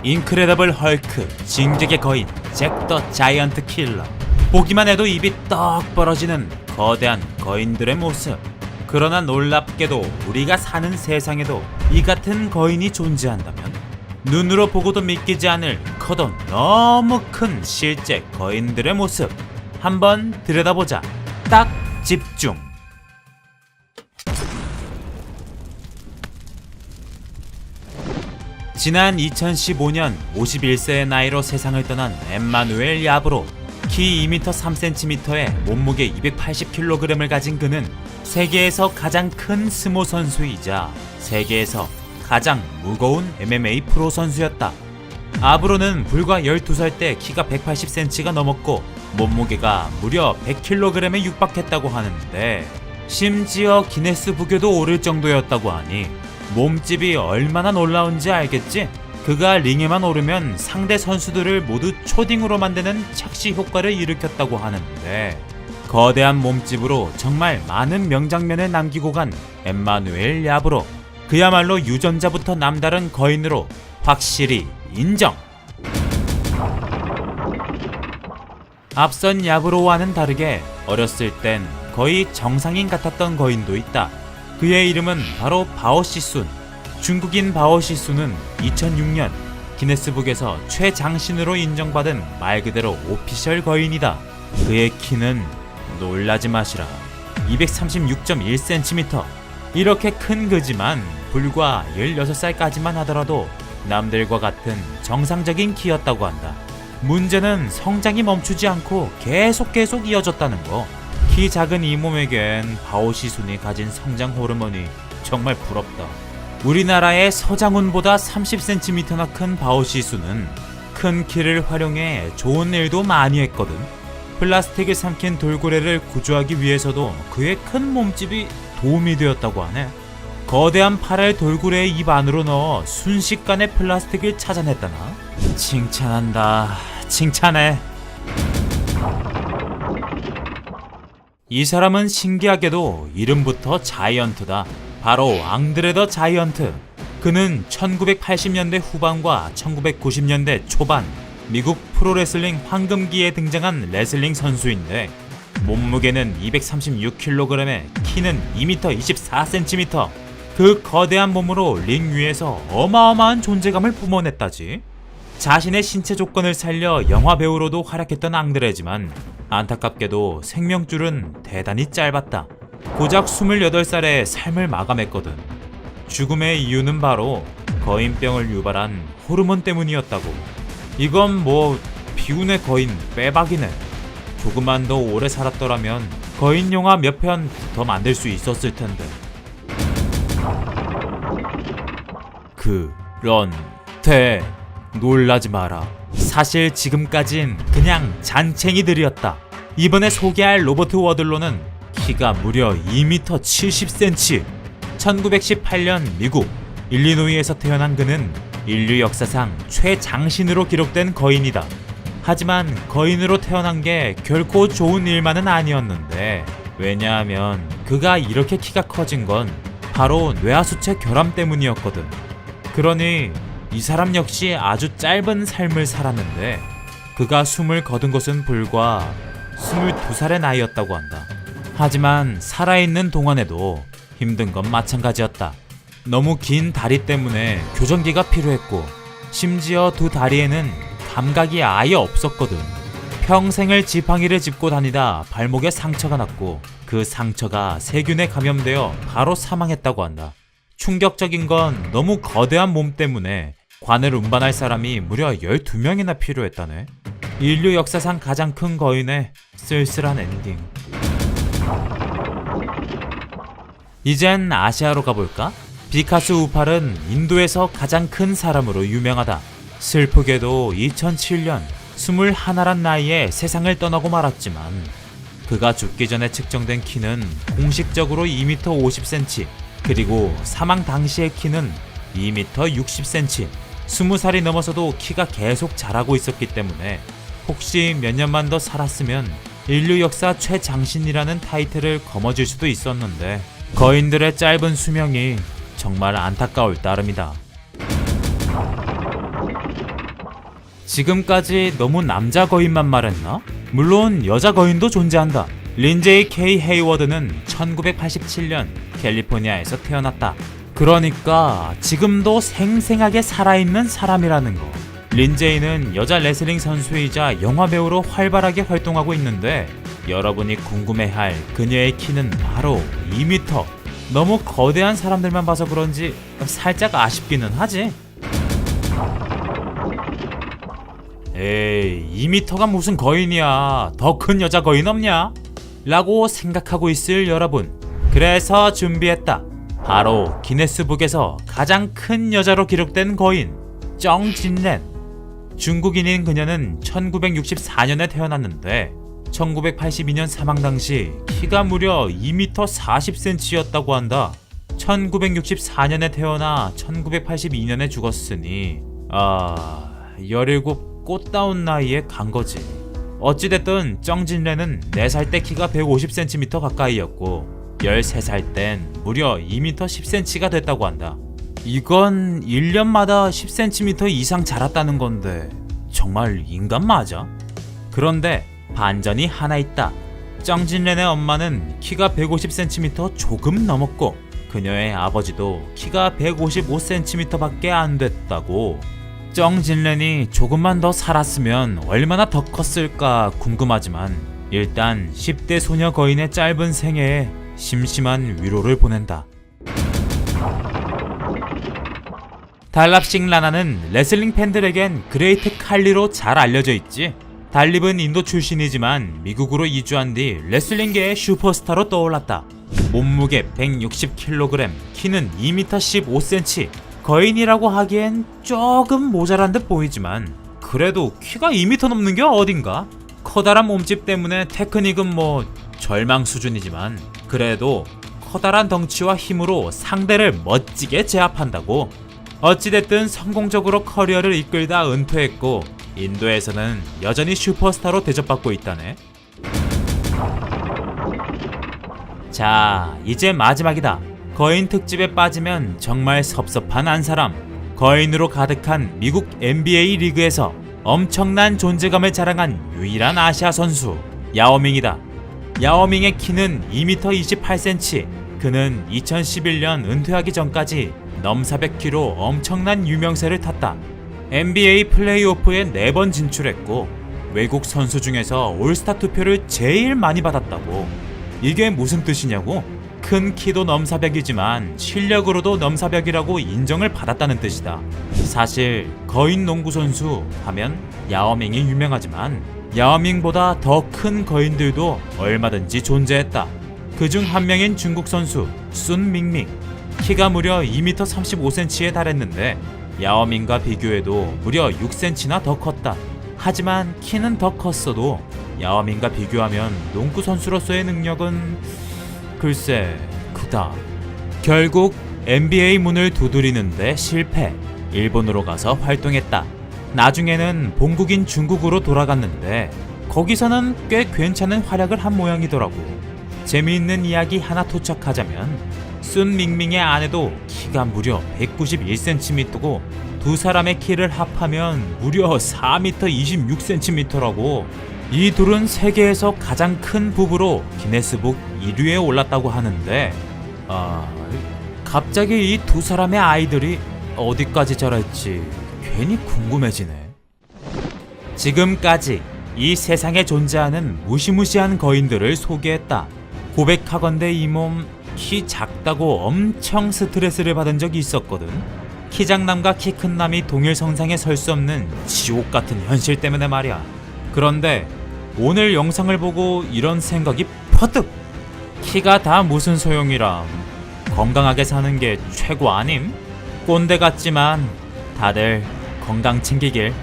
인크레더블 헐크, 징적의 거인, 잭 더 자이언트 킬러. 보기만 해도 입이 떡 벌어지는 거대한 거인들의 모습. 그러나 놀랍게도 우리가 사는 세상에도 이 같은 거인이 존재한다면 눈으로 보고도 믿기지 않을 커도 너무 큰 실제 거인들의 모습 한번 들여다보자. 딱 집중. 지난 2015년 51세의 나이로 세상을 떠난 엠마누엘 야브로. 키 2m 3cm에 몸무게 280kg을 가진 그는 세계에서 가장 큰 스모 선수이자 세계에서 가장 무거운 MMA 프로 선수였다. 아브로는 불과 12살 때 키가 180cm가 넘었고 몸무게가 무려 100kg에 육박했다고 하는데, 심지어 기네스 북에도 오를 정도였다고 하니 몸집이 얼마나 놀라운지 알겠지? 그가 링에만 오르면 상대 선수들을 모두 초딩으로 만드는 착시 효과를 일으켰다고 하는데, 거대한 몸집으로 정말 많은 명장면을 남기고 간 엠마누엘 야브로. 그야말로 유전자부터 남다른 거인으로 확실히 인정! 앞선 야브로와는 다르게 어렸을 땐 거의 정상인 같았던 거인도 있다. 그의 이름은 바로 바오시순. 중국인 바오시순은 2006년 기네스북에서 최장신으로 인정받은 말 그대로 오피셜 거인이다. 그의 키는 놀라지 마시라 236.1cm. 이렇게 큰 그지만 불과 16살까지만 하더라도 남들과 같은 정상적인 키였다고 한다. 문제는 성장이 멈추지 않고 계속 이어졌다는 거. 키 작은 이 몸에겐 바오시순이 가진 성장 호르몬이 정말 부럽다. 우리나라의 서장훈보다 30cm나 큰 바오시순은 큰 키를 활용해 좋은 일도 많이 했거든. 플라스틱을 삼킨 돌고래를 구조하기 위해서도 그의 큰 몸집이 도움이 되었다고 하네. 거대한 팔을 돌고래의 입 안으로 넣어 순식간에 플라스틱을 찾아냈다나? 칭찬한다. 칭찬해. 이 사람은 신기하게도 이름부터 자이언트다. 바로 앙드레 더 자이언트. 그는 1980년대 후반과 1990년대 초반 미국 프로레슬링 황금기에 등장한 레슬링 선수인데, 몸무게는 236kg에 키는 2m 24cm. 그 거대한 몸으로 링 위에서 어마어마한 존재감을 뿜어냈다지. 자신의 신체 조건을 살려 영화 배우로도 활약했던 앙드레지만 안타깝게도 생명줄은 대단히 짧았다. 고작 28살에 삶을 마감했거든. 죽음의 이유는 바로 거인병을 유발한 호르몬 때문이었다고. 이건 뭐 비운의 거인 빼박이네. 조금만 더 오래 살았더라면 거인 영화 몇 편 더 만들 수 있었을 텐데. 그런데 놀라지 마라. 사실 지금까진 그냥 잔챙이들이었다. 이번에 소개할 로버트 워들로는 키가 무려 2m 70cm. 1918년 미국 일리노이에서 태어난 그는 인류 역사상 최장신으로 기록된 거인이다. 하지만 거인으로 태어난 게 결코 좋은 일만은 아니었는데, 왜냐하면 그가 이렇게 키가 커진 건 바로 뇌하수체 결함 때문이었거든. 그러니 이 사람 역시 아주 짧은 삶을 살았는데, 그가 숨을 거둔 것은 불과 22살의 나이였다고 한다. 하지만 살아있는 동안에도 힘든 건 마찬가지였다. 너무 긴 다리 때문에 교정기가 필요했고, 심지어 두 다리에는 감각이 아예 없었거든. 평생을 지팡이를 짚고 다니다 발목에 상처가 났고, 그 상처가 세균에 감염되어 바로 사망했다고 한다. 충격적인 건 너무 거대한 몸 때문에 관을 운반할 사람이 무려 12명이나 필요했다네. 인류 역사상 가장 큰 거인의 쓸쓸한 엔딩. 이젠 아시아로 가볼까? 비카스 우팔은 인도에서 가장 큰 사람으로 유명하다. 슬프게도 2007년 21란 나이에 세상을 떠나고 말았지만, 그가 죽기 전에 측정된 키는 공식적으로 2m 50cm, 그리고 사망 당시의 키는 2m 60cm. 20살이 넘어서도 키가 계속 자라고 있었기 때문에 혹시 몇 년만 더 살았으면 인류 역사 최장신이라는 타이틀을 거머쥘 수도 있었는데, 거인들의 짧은 수명이 정말 안타까울 따름이다. 지금까지 너무 남자 거인만 말했나? 물론 여자 거인도 존재한다. 린제이 K 헤이워드는 1987년 캘리포니아에서 태어났다. 그러니까 지금도 생생하게 살아있는 사람이라는 거. 린제이는 여자 레슬링 선수이자 영화배우로 활발하게 활동하고 있는데 여러분이 궁금해할 그녀의 키는 바로 2m. 너무 거대한 사람들만 봐서 그런지 살짝 아쉽기는 하지. 에이, 2m가 무슨 거인이야. 더 큰 여자 거인 없냐? 라고 생각하고 있을 여러분. 그래서 준비했다. 바로 기네스북에서 가장 큰 여자로 기록된 거인 정진렌. 중국인인 그녀는 1964년에 태어났는데 1982년 사망 당시 키가 무려 2m 40cm였다고 한다. 1964년에 태어나 1982년에 죽었으니 17 꽃다운 나이에 간 거지. 어찌됐든 정진렌은 4살 때 키가 150cm 가까이였고 13살 땐 무려 2m 10cm가 됐다고 한다. 이건 1년마다 10cm 이상 자랐다는 건데 정말 인간 맞아? 그런데 반전이 하나 있다. 정진렌의 엄마는 키가 150cm 조금 넘었고 그녀의 아버지도 키가 155cm 밖에 안 됐다고. 정진렌이 조금만 더 살았으면 얼마나 더 컸을까 궁금하지만 일단 10대 소녀 거인의 짧은 생애에 심심한 위로를 보낸다. 달랍싱 라나는 레슬링 팬들에겐 그레이트 칼리로 잘 알려져 있지. 달립은 인도 출신이지만 미국으로 이주한 뒤 레슬링계의 슈퍼스타로 떠올랐다. 몸무게 160kg, 키는 2m 15cm. 거인이라고 하기엔 조금 모자란 듯 보이지만 그래도 키가 2m 넘는 게 어딘가? 커다란 몸집 때문에 테크닉은 뭐 절망 수준이지만 그래도 커다란 덩치와 힘으로 상대를 멋지게 제압한다고. 어찌됐든 성공적으로 커리어를 이끌다 은퇴했고 인도에서는 여전히 슈퍼스타로 대접받고 있다네. 자, 이제 마지막이다. 거인 특집에 빠지면 정말 섭섭한 한 사람. 거인으로 가득한 미국 NBA 리그에서 엄청난 존재감을 자랑한 유일한 아시아 선수 야오밍이다. 야오밍의 키는 2m 28cm. 그는 2011년 은퇴하기 전까지 넘사 100kg 엄청난 유명세를 탔다. NBA 플레이오프에 4번 진출했고 외국 선수 중에서 올스타 투표를 제일 많이 받았다고. 이게 무슨 뜻이냐고? 큰 키도 넘사벽이지만 실력으로도 넘사벽이라고 인정을 받았다는 뜻이다. 사실 거인 농구 선수 하면 야오밍이 유명하지만 야오밍보다 더 큰 거인들도 얼마든지 존재했다. 그중 한 명인 중국 선수 순밍밍. 키가 무려 2m 35cm에 달했는데 야오밍과 비교해도 무려 6cm나 더 컸다. 하지만 키는 더 컸어도 야오밍과 비교하면 농구 선수로서의 능력은 글쎄 크다. 결국 NBA 문을 두드리는데 실패. 일본으로 가서 활동했다. 나중에는 본국인 중국으로 돌아갔는데 거기서는 꽤 괜찮은 활약을 한 모양이더라고. 재미있는 이야기 하나 토착하자면 순밍밍의 아내도 키가 무려 191cm고 두 사람의 키를 합하면 무려 4m 26cm라고. 이 둘은 세계에서 가장 큰 부부로 기네스북 1위에 올랐다고 하는데 갑자기 이 두 사람의 아이들이 어디까지 자랄지 괜히 궁금해지네. 지금까지 이 세상에 존재하는 무시무시한 거인들을 소개했다. 고백하건대 이 몸 키 작다고 엄청 스트레스를 받은 적이 있었거든. 키 작남과 키 큰 남이 동일 성상에 설 수 없는 지옥 같은 현실 때문에 말이야. 그런데 오늘 영상을 보고 이런 생각이 퍼뜩! 키가 다 무슨 소용이람. 건강하게 사는 게 최고 아님? 꼰대 같지만 다들 건강 챙기길.